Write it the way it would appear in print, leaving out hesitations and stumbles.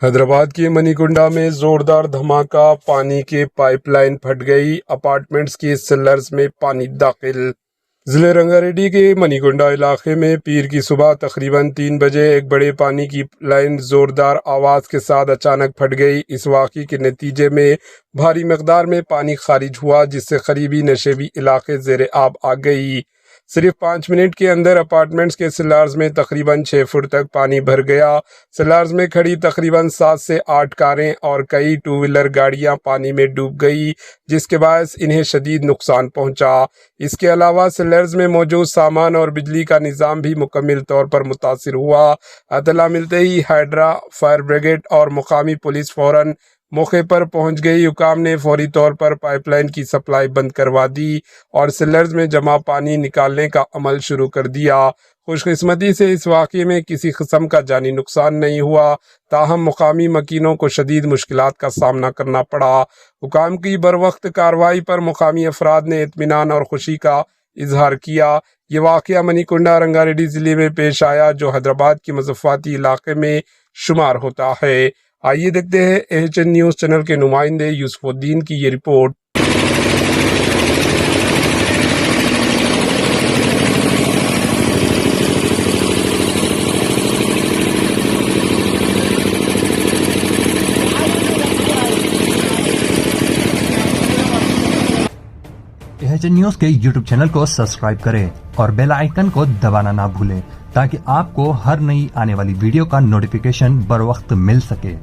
حیدرآباد کے منی کنڈا میں زوردار دھماکہ، پانی کے پائپ لائن پھٹ گئی، اپارٹمنٹس کے سیلرز میں پانی داخل۔ ضلع رنگا ریڈی کے منی کنڈا علاقے میں پیر کی صبح تقریباً 3 بجے ایک بڑے پانی کی لائن زوردار آواز کے ساتھ اچانک پھٹ گئی۔ اس واقعے کے نتیجے میں بھاری مقدار میں پانی خارج ہوا، جس سے قریبی نشیبی علاقے زیر آب آ گئی۔ صرف 5 منٹ کے اندر اپارٹمنٹس کے سیلرز میں تقریباً 6 فٹ تک پانی بھر گیا۔ سیلرز میں کھڑی تقریباً 7 سے 8 کاریں اور کئی 2 ویلر گاڑیاں پانی میں ڈوب گئی، جس کے باعث انہیں شدید نقصان پہنچا۔ اس کے علاوہ سیلرز میں موجود سامان اور بجلی کا نظام بھی مکمل طور پر متاثر ہوا۔ اطلاع ملتے ہی ہائیڈرا، فائر بریگیڈ اور مقامی پولیس فوراً موقع پر پہنچ گئی۔ حکام نے فوری طور پر پائپ لائن کی سپلائی بند کروا دی اور سیلرز میں جمع پانی نکالنے کا عمل شروع کر دیا۔ خوش قسمتی سے اس واقعے میں کسی قسم کا جانی نقصان نہیں ہوا، تاہم مقامی مکینوں کو شدید مشکلات کا سامنا کرنا پڑا۔ حکام کی بروقت کارروائی پر مقامی افراد نے اطمینان اور خوشی کا اظہار کیا۔ یہ واقعہ منی کنڈا رنگا ریڈی ضلع میں پیش آیا، جو حیدرآباد کے مضافاتی علاقے میں شمار ہوتا ہے۔ آئیے دیکھتے ہیں AHN نیوز چینل کے نمائندے یوسف الدین کی یہ رپورٹ۔ AHN نیوز کے YouTube چینل کو سبسکرائب کریں اور بیل آئیکن کو دبانا نہ بھولیں تاکہ آپ کو ہر نئی آنے والی ویڈیو کا نوٹیفیکیشن بروقت مل سکے۔